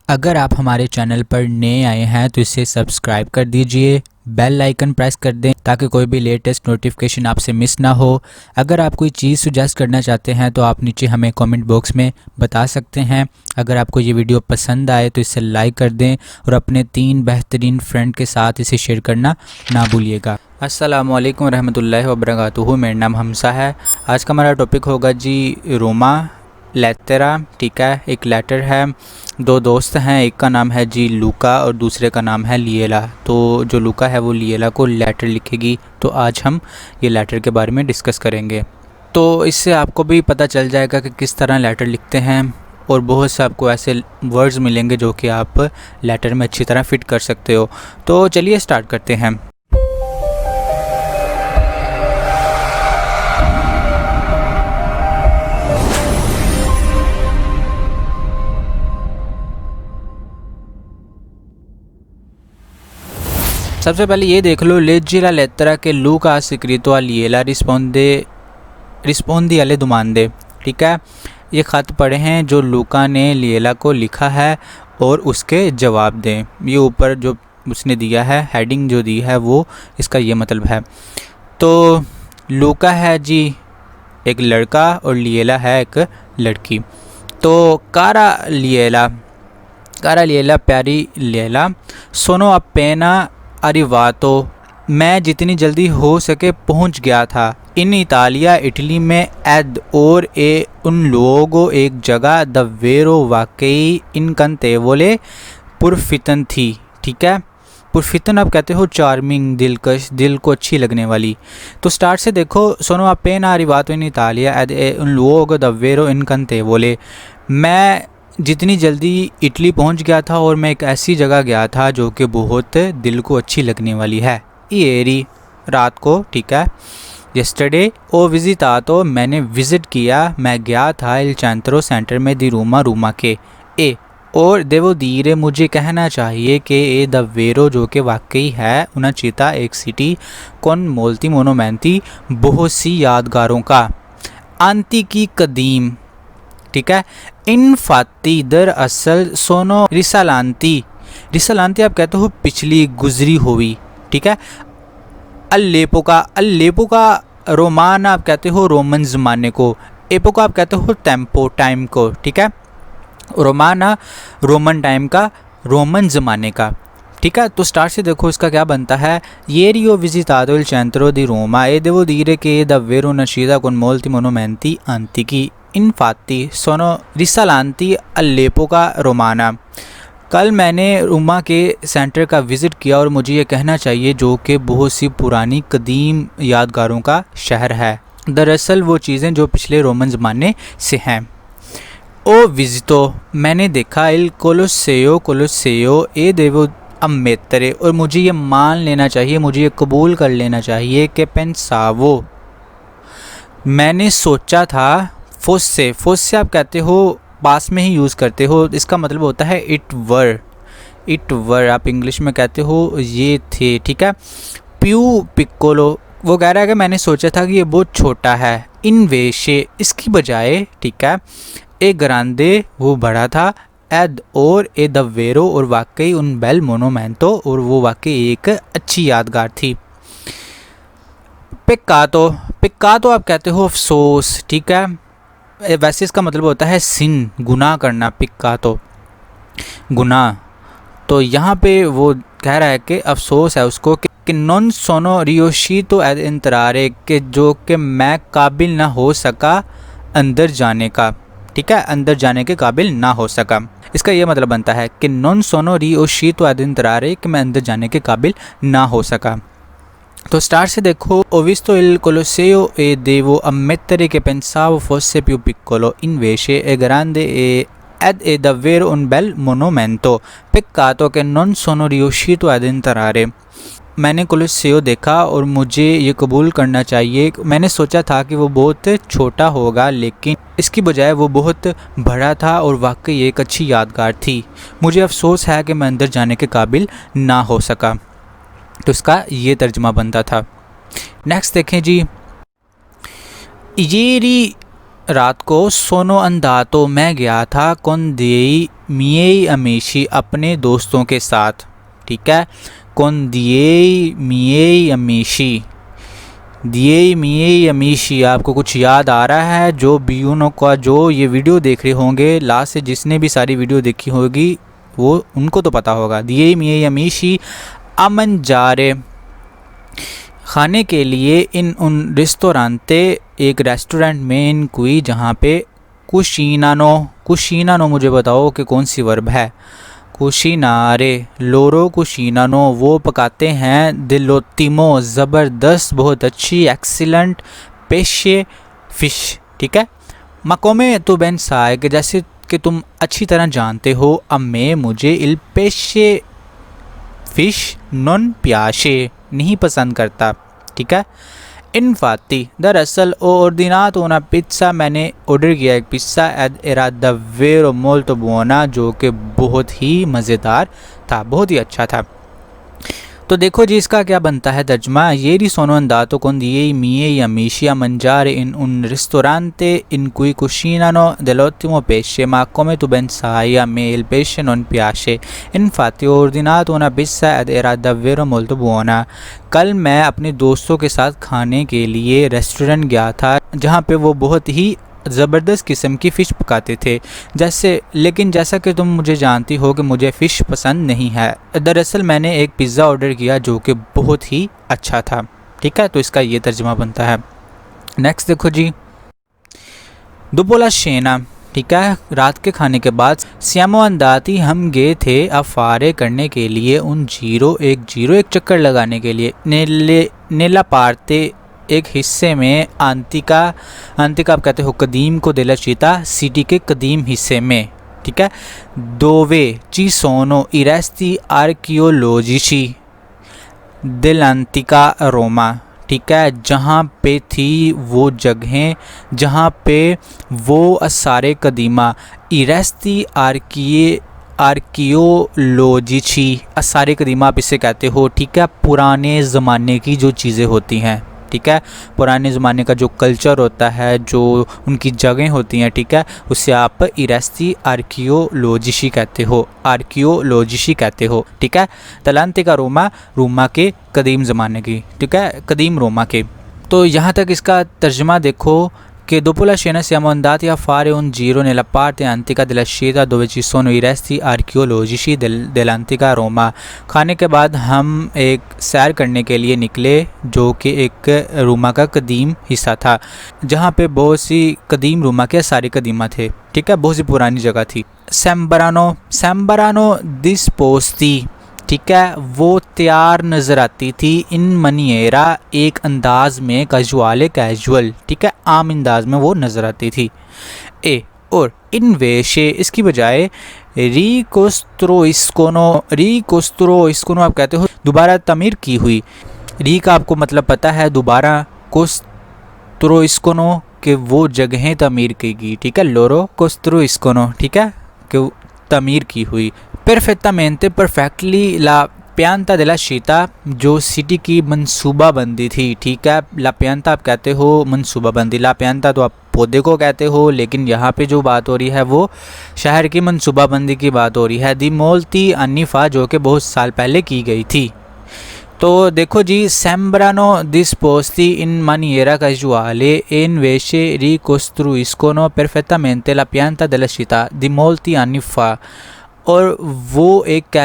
अगर आप हमारे चैनल पर नए आए हैं तो इसे सब्सक्राइब कर दीजिए, बेल आइकन प्रेस कर दें ताकि कोई भी लेटेस्ट नोटिफिकेशन आपसे मिस ना हो। अगर आप कोई चीज़ सुजेस्ट करना चाहते हैं तो आप नीचे हमें कमेंट बॉक्स में बता सकते हैं। अगर आपको ये वीडियो पसंद आए तो इसे लाइक कर दें और अपने 3 बेहतरीन फ्रेंड के साथ इसे शेयर करना ना भूलिएगा। अस्सलामु अलैकुम रहमतुल्लाहि व बरकातुहू। मेरा नाम हमसा है। आज का हमारा टॉपिक होगा जी रोमा लेटेरा। ठीक है, एक लेटर है, 2 दोस्त हैं, एक का नाम है जी लूका और दूसरे का नाम है लिएला। तो जो लूका है वो लिएला को लेटर लिखेगी। तो आज हम ये लेटर के बारे में डिस्कस करेंगे। तो इससे आपको भी पता चल जाएगा कि किस तरह लेटर लिखते हैं और बहुत से आपको ऐसे वर्ड्स मिलेंगे जो कि आप लेटर में अच्छी तरह फिट कर सकते हो। तो चलिए स्टार्ट करते हैं। सबसे पहले ये देख लो, leggi la lettera che Luca ha scritto a Liela रिस्पोंदी alle domande। ठीक है, ये ख़त पढ़े हैं जो लूका ने लिएला को लिखा है और उसके जवाब दें। ये ऊपर जो उसने दिया है हेडिंग जो दी है वो इसका ये मतलब है। तो लूका है जी एक लड़का और लिएला है एक लड़की। तो कारा लिएला प्यारी लिएला, सोनो अपेना अरिवातो, मैं जितनी जल्दी हो सके पहुंच गया था इन इतालिया इटली में एद और उन लोगों एक जगह दवेरो वाकई इन कंतेवोले पुरफितन थी। ठीक है, पुरफितन आप कहते हो चार्मिंग, दिलकश, दिल को अच्छी लगने वाली। तो स्टार्ट से देखो, सोनो अपेना अरिवातो इन इतालिया एद उन लोगों दवेरो इन कंतेवोले, मैं जितनी जल्दी इटली पहुंच गया था और मैं एक ऐसी जगह गया था जो कि बहुत दिल को अच्छी लगने वाली है। इएरी रात को। ठीक है, यस्टरडे ओ विजिटा, तो मैंने विज़िट किया, मैं गया था इल चैंत्रो सेंटर में दी रूमा के ए और देवो धीरे, मुझे कहना चाहिए कि ए दवेरो जो कि वाकई है उना चीता एक सिटी कौन मोलती मोनोमेंटी, बहुत सी यादगारों का आंती की कदीम। ठीक है, इनफाती दरअसल सोनो रिसालांती आप कहते हो पिछली गुजरी हुई। ठीक है, अल्लेपोका रोमान आप कहते हो रोमन ज़माने को, एपोका आप कहते हो टाइम को। ठीक है, रोमाना रोमन टाइम का, रोमन ज़माने का। ठीक है, तो स्टार्ट से देखो इसका क्या बनता है। ये रियो विजितादो इल चेंट्रो दी रोमा ए देवो धीरे के दवेरो नशीदा con molti monumenti antichi इनफाती सोनो रिसालांती अल्लेपोका रोमाना, कल मैंने रोमा के सेंटर का विज़िट किया और मुझे ये कहना चाहिए जो कि बहुत सी पुरानी कदीम यादगारों का शहर है। दरअसल वो चीज़ें जो पिछले रोमन ज़माने से हैं। ओ विजिटो, मैंने देखा इल कोलोसेयो ए देवो अम्मेतरे, और मुझे ये मान लेना चाहिए, मुझे ये कबूल कर लेना चाहिए कि पेंसावो, मैंने सोचा था। फोस्से आप कहते हो पास में ही यूज़ करते हो, इसका मतलब होता है इट वर आप इंग्लिश में कहते हो ये थे। ठीक है, प्यू पिक्कोलो, वो कह रहा है कि मैंने सोचा था कि ये बहुत छोटा है। इनवेशे, इसकी बजाय। ठीक है, ए ग्रांदे, वो बड़ा था। एद और ए दवेरो, और वाकई उन बेल मोनोमेंटो, और वो वाकई एक अच्छी यादगार थी। पिक्कातो आप कहते हो अफसोस। ठीक है, वैसे इसका मतलब होता है सिन, गुनाह करना, पिक्कातो गुनाह। तो यहाँ पे वो कह रहा है कि अफसोस है उसको कि नॉन सोनो रियोशितो एड इंतरारे, के जो कि मैं काबिल ना हो सका अंदर जाने का। ठीक है, अंदर जाने के काबिल ना हो सका, इसका ये मतलब बनता है कि नॉन सोनो रियोशितो एड इंतरारे, कि मैं अंदर जाने के काबिल ना हो सका। तो स्टार्ट से देखो, ho visto il Colosseo e devo ammettere che pensavo fosse più piccolo, invece è grande ed è davvero un bel monumento, peccato che non sono riuscito ad entrare। मैंने कोलोसेओ देखा और मुझे ये कबूल करना चाहिए, मैंने सोचा था कि वो बहुत छोटा होगा लेकिन इसकी बजाय वो बहुत बड़ा था और वाकई एक अच्छी यादगार थी। मुझे अफसोस है कि मैं अंदर जाने के काबिल ना हो सका। तो इसका ये तर्जमा बनता था। नेक्स्ट देखें जी, रात को सोनो अंदातो मैं गया था con dei miei amici अपने दोस्तों के साथ, ठीक है। con dei miei amici, दिए मिए अमीशी, आपको कुछ याद आ रहा है? जो बीयूनो का जो ये वीडियो देख रहे होंगे लास्ट से, जिसने भी सारी वीडियो देखी होगी वो उनको तो पता होगा। दिए मिए अमीशी अमन जारे, खाने के लिए इन उन रिस्टोरांते, एक रेस्टोरेंट में इन कोई जहाँ पे कुशीनानो मुझे बताओ कि कौन सी वर्ब है। कुशीनारे, लोरो कुशीनानो, वो पकाते हैं दिलोतिमो, ज़बरदस्त, बहुत अच्छी, एक्सीलेंट, पेशे, फ़िश, ठीक है। मकोमे तो बेन साए, कि जैसे कि तुम अच्छी तरह जानते हो, अम्मे मुझे इल पेशे फ़िश नॉन प्याशे नहीं पसंद करता, ठीक है। इनफाती, दरअसल ओ ऑर्डिनातो una पिज़्ज़ा, मैंने ऑर्डर किया एक pizza, era davvero molto buona, जो कि बहुत ही मज़ेदार था, बहुत ही अच्छा था। तो देखो जी इसका क्या बनता है तर्जमा। Ieri sono andato con dei miei amici a mangiare in un ristorante in cui cucinano dell'ottimo pesce, ma come tu ben sai a me il pesce non piace, infatti ho ordinato una pizza ed era davvero molto buona। कल मैं अपने दोस्तों के साथ खाने के लिए restaurant गया था जहाँ पे वो बहुत ही ज़बरदस्त किस्म की फ़िश पकाते थे, लेकिन जैसा कि तुम मुझे जानती हो कि मुझे फ़िश पसंद नहीं है। दरअसल मैंने एक पिज़्ज़ा ऑर्डर किया जो कि बहुत ही अच्छा था, ठीक है। तो इसका ये तर्जुमा बनता है। नेक्स्ट देखो जी, दोपोला शेना, ठीक है, रात के खाने के बाद। सियामो अंदाती, हम गए थे अफारे करने के लिए, उन एक चक्कर लगाने के लिए। नेला पारते, एक हिस्से में। आंतिका आप कहते हो कदीम को, देला चीता सिटी के कदीम हिस्से में, ठीक है। दोवे ची सोनो इरेस्ती आर्कियोलॉजिची दिलांतिका रोमा, ठीक है, जहाँ पे थी वो जगहें जहाँ पे वो सारे कदीमा, इरेस्ती आर्कियोलॉजिची सारे कदीमा आप इसे कहते हो, ठीक है, पुराने ज़माने की जो चीज़ें होती हैं, ठीक है, पुराने ज़माने का जो कल्चर होता है, जो उनकी जगहें होती हैं, ठीक है, उससे आप इरेस्ती आर्कियोलॉजिशी कहते हो, ठीक है। तलांते का रोमा के कदीम ज़माने की, ठीक है, कदीम रोमा के। तो यहाँ तक इसका तर्जमा देखो che dopo la scena siamo andati a fare un giro nella parte antica della città dove ci sono i resti archeologici dell'antica Roma। खाने के बाद हम एक सैर करने के लिए निकले जो कि एक रोमा का कदीम हिस्सा था, जहाँ पे बहुत सी कदीम रोमा के सारे कदीमा थे, ठीक है, बहुत सी पुरानी जगह थी। सैम्बरानो डिस्पोस्ती, ठीक है, वो तैयार नज़र आती थी। इन मनिएरा, एक अंदाज में, कैजुअल, ठीक है, आम अंदाज में वो नज़र आती थी। और इन वेशे, इसकी बजाय रिकोस्त्रो आप कहते हो दोबारा तमीर की हुई। री का आपको मतलब पता है, दोबारा, कोस्त्रो के वो जगहें तमीर की गई, ठीक है, लोरो कोस्त्रो, ठीक है, कि तमीर की हुई। परफेक्टली ला पियांता दे ला शीता, जो सिटी की मंसूबाबंदी थी, ठीक है। ला पियांता आप कहते हो मंसूबाबंदी, ला पियांता तो आप पौधे को कहते हो, लेकिन यहाँ पे जो बात हो रही है वो शहर की मंसूबाबंदी की बात हो रही है। दी मोल्ती अनिफा, जो कि बहुत साल पहले की गई थी। तो देखो जी, सेम्ब्रानो डिस्पोस्ती इन maniera casuale e invece ricostruiscono perfettamente la pianta della città di molti anni fa। और वो एक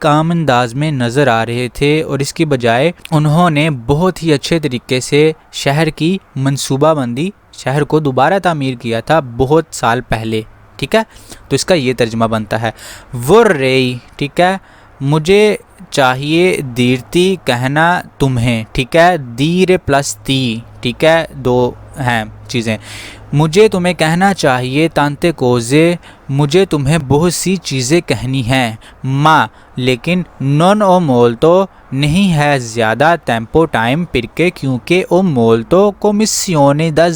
आम अंदाज में नज़र आ रहे थे, और इसकी बजाय उन्होंने बहुत ही अच्छे तरीके से शहर की मंसूबाबंदी, शहर को दोबारा तामीर किया था बहुत साल पहले, ठीक है। तो इसका ये तर्जुमा बनता है वर्रेई, ठीक है, मुझे चाहिए, दीरती कहना तुम्हें, ठीक है, दीर प्लस ती, ठीक है, दो हैं चीज़ें। मुझे तुम्हें कहना चाहिए, तांते कोजे, मुझे तुम्हें बहुत सी चीज़ें कहनी हैं, माँ, लेकिन नॉन ओ मोल तो नहीं है ज़्यादा, टेम्पो टाइम पिरके, क्योंकि ओ मोल तो कोमिसियोने दा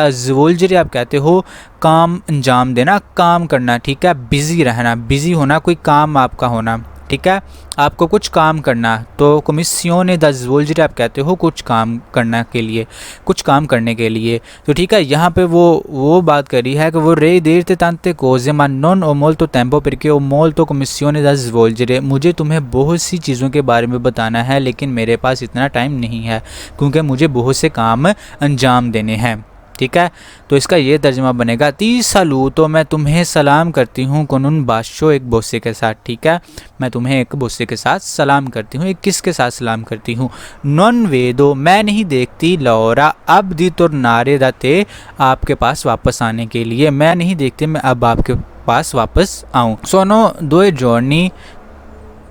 ज़वोल्जरे आप कहते हो काम अंजाम देना, काम करना, ठीक है, बिज़ी रहना, बिज़ी होना, कोई काम आपका होना, ठीक है, आपको कुछ काम करना, तो कमीसियोने दा ज़वोल्जरे आप कहते हो कुछ काम करना के लिए, कुछ काम करने के लिए। तो ठीक है, यहाँ पे वो बात करी है कि वो रे देर ते तंते कोजे मा नॉन ओ मोल तो टेम्पो परके ओ मोल तो कमीसियोने दा ज़वोल्जरे, मुझे तुम्हें बहुत सी चीज़ों के बारे में बताना है लेकिन मेरे पास इतना टाइम नहीं है क्योंकि मुझे बहुत से काम अंजाम देने हैं। ठीक है, तो इसका ये तर्जुमा बनेगा, 30 सालू तो मैं तुम्हें सलाम करती हूँ कनुन बादशो एक बोसे के साथ। ठीक है, मैं तुम्हें एक बोसे के साथ सलाम करती हूँ। एक किसके साथ सलाम करती हूँ? नॉन वेदो मैं नहीं देखती लौरा अब दी तुर नारे दाते आपके पास वापस आने के लिए, मैं नहीं देखती मैं अब आपके पास वापस आऊँ। सोनो दो जॉर्नी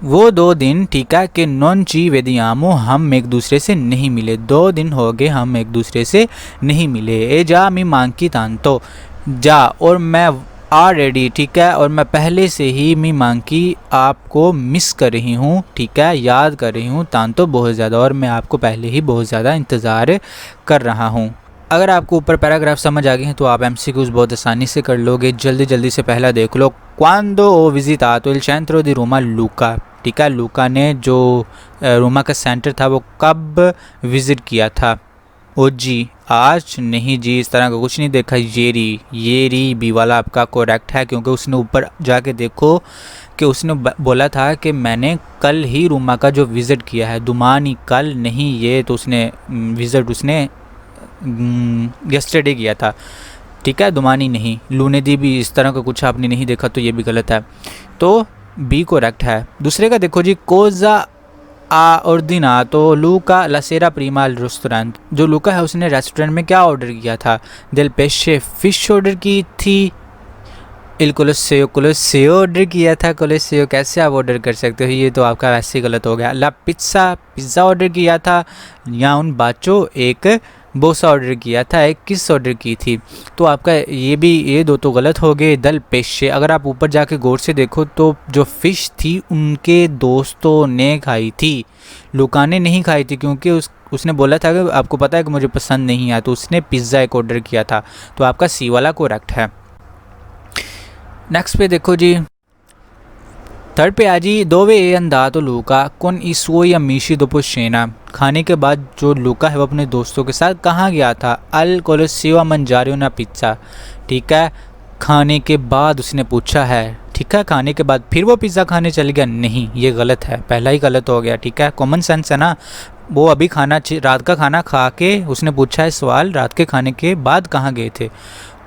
वो 2 दिन, ठीक है, कि नॉन ची वेदियामो हम एक दूसरे से नहीं मिले, 2 दिन हो गए हम एक दूसरे से नहीं मिले। ए जा मी मांगी तांतो जा, और मैं ऑलरेडी, ठीक है, और मैं पहले से ही मी मांगी आपको मिस कर रही हूँ, ठीक है, याद कर रही हूँ, तांतो बहुत ज़्यादा, और मैं आपको पहले ही बहुत ज़्यादा इंतज़ार कर रहा हूँ। अगर आपको ऊपर पैराग्राफ समझ आ गए हैं तो आप MCQs बहुत आसानी से कर लोगे। जल्दी से पहला देख लो, क्वांदो ओ विजिटातो il centro di Roma लूका। ठीक है, लूका ने जो रोमा का सेंटर था वो कब विज़िट किया था? ओ जी, आज नहीं जी, इस तरह का कुछ नहीं देखा। ये री बी वाला आपका करेक्ट है क्योंकि उसने ऊपर जाके देखो कि उसने बोला था कि मैंने कल ही रोमा का जो विज़िट किया है, दुमानी कल नहीं, ये तो उसने विज़िट उसने यस्टरडे किया था। ठीक है, दुमानी नहीं। लूने दी भी इस तरह का कुछ आपने नहीं देखा तो ये भी गलत है, तो बी करेक्ट है। दूसरे का देखो जी, कोज़ा आ ऑर्डिनातो लूका ला सेरा प्रीमा al रेस्टोरेंट, जो लूका है उसने रेस्टोरेंट में क्या ऑर्डर किया था? दिल पेशे फिश ऑर्डर की थी, इल कोलोसेयो ऑर्डर किया था। कोलोसेयो कैसे आप ऑर्डर कर सकते हो, ये तो आपका वैसे ही गलत हो गया। ला पिज़्ज़ा ऑर्डर किया था, या उन बाचो एक बोसा ऑर्डर किया था, एक किस ऑर्डर की थी, तो आपका ये दो तो गलत हो गए। दल पेशे, अगर आप ऊपर जाके गौर से देखो तो जो फ़िश थी उनके दोस्तों ने खाई थी, लूका ने नहीं खाई थी क्योंकि उसने बोला था कि आपको पता है कि मुझे पसंद नहीं है, तो उसने पिज़्ज़ा एक ऑर्डर किया था, तो आपका सी वाला करेक्ट है। नेक्स्ट पे देखो जी, थर्ड पे आ जी, दोवे ए अंदातो लूका कौन इसो या मीशी दोपो शेना, खाने के बाद जो लूका है वो अपने दोस्तों के साथ कहाँ गया था? अल कोलोसियो मंजारियो ना पिज़्ज़ा। ठीक है, खाने के बाद उसने पूछा है, ठीक है, खाने के बाद फिर वो पिज़्ज़ा खाने चल गया, नहीं, ये गलत है, पहला ही गलत हो गया। ठीक है, कॉमन सेंस है ना, वो अभी रात का खाना खा के उसने पूछा है सवाल, रात के खाने के बाद कहाँ गए थे,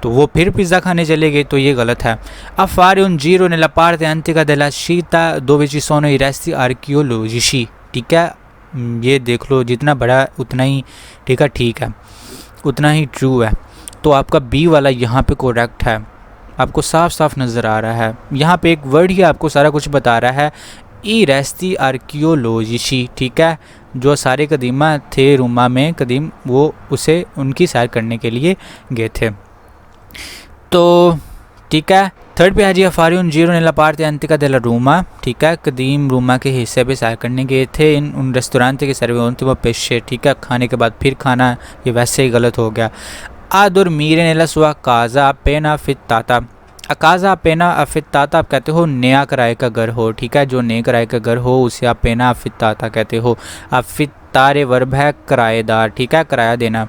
तो वो फिर पिज़्ज़ा खाने चले गए, तो ये गलत है। अफारे उन जीरो ने लपारते अंतिका दला शीता दो बेची सोनो इरेस्ती आर्कियोलॉजिशी। ठीक है, ये देख लो, जितना बड़ा उतना ही ठीक है, उतना ही ट्रू है, तो आपका बी वाला यहाँ पे करेक्ट है। आपको साफ साफ नज़र आ रहा है, यहाँ पे एक वर्ड ही आपको सारा कुछ बता रहा है, ई रेस्ती आर्कियोलॉजिशी। ठीक है, जो सारे कदीमा थे रोमा में कदीम, वो उसे उनकी सैर करने के लिए गए थे। तो ठीक है, थर्ड पे हाजी अफारियन जीरो ने लपारते अंतिका देला रोमा। ठीक है, कदीम रोमा के हिस्से पे सैर करने गए थे, इन उन रेस्टोरेंट के सर्वे अंतिम पेशे। ठीक है, खाने के बाद फिर खाना, ये वैसे ही गलत हो गया। आदुर मीरे ने लसवा काजा पेना फिताता, अकाजा पेना अफिताता आप कहते हो नया किराए का घर हो। ठीक है, जो नए किराए का घर हो उसे आप पेना अफिताता कहते हो। अफितारे वर्ब है किराएदार। ठीक है, किराया देना।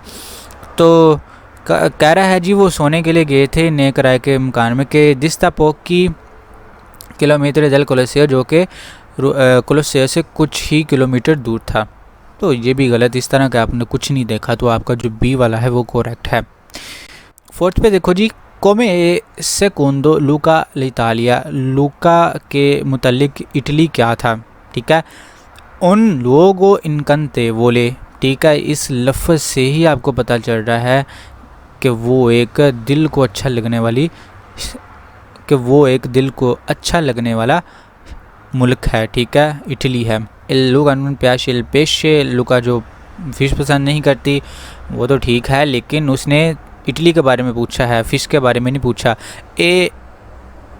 तो कह रहा है जी वो सोने के लिए गए थे नए किराए के मकान में के दिस्ता पोकी किलोमीटर दल कोलोसियो, जो कि कोलोसियो से कुछ ही किलोमीटर दूर था, तो ये भी गलत। इस तरह का आपने कुछ नहीं देखा, तो आपका जो बी वाला है वो करेक्ट है। फोर्थ पे देखो जी, कोमे सेकोंडो लूका l'Italia, लूका के मुतल्लिक इटली क्या था? ठीक है, उन लोगों इनकंते वोले। ठीक है, इस लफ्ज़ से ही आपको पता चल रहा है कि वो एक दिल को अच्छा लगने वाला मुल्क है। ठीक है, इटली है। लुका प्याश पेशे, लुका जो फ़िश पसंद नहीं करती वो तो ठीक है, लेकिन उसने इटली के बारे में पूछा है, फ़िश के बारे में नहीं पूछा।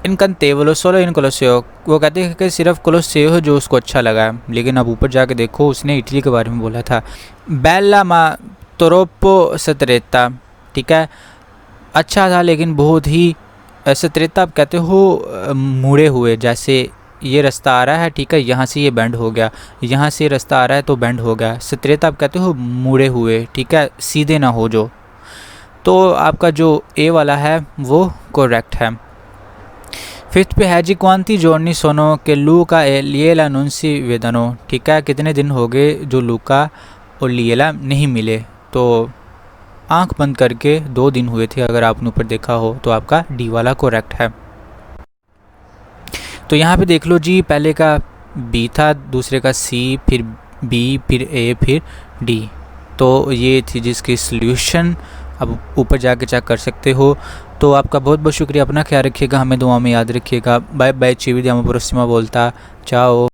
इनकंतेवलो सोलो इन कोलोसियो, वो कहते हैं कि सिर्फ कोलोसियो है जो उसको अच्छा लगा है, लेकिन अब ऊपर जाके देखो उसने इटली के बारे में बोला था। बेला मा तोरोपो सतरेता। ठीक है, अच्छा था लेकिन बहुत ही सतरेता आप कहते हो मुड़े हुए, जैसे ये रास्ता आ रहा है, ठीक है, यहाँ से ये बेंड हो गया, यहाँ से रास्ता आ रहा है तो बेंड हो गया। सत्रेत आप कहते हो मुड़े हुए, ठीक है, सीधे ना हो जो। तो आपका जो ए वाला है वो करेक्ट है। फिफ्थ पे है जी क्वांति जोड़नी सोनो के लूका ए लिएला नुनसी वेदनो, ठीक है, कितने दिन हो गए जो लूका और लिएला नहीं मिले। तो आंख बंद करके 2 दिन हुए थे, अगर आपने ऊपर देखा हो तो आपका डी वाला करेक्ट है। तो यहाँ पे देख लो जी, पहले का बी था, दूसरे का सी, फिर बी, फिर ए, फिर डी। तो ये थी जिसकी सॉल्यूशन, अब ऊपर जाके चेक कर सकते हो। तो आपका बहुत बहुत शुक्रिया, अपना ख्याल रखिएगा, हमें दुआ में याद रखिएगा। बाय बाय, चीवी दियामा प्रोसिमा बोलता, चाओ।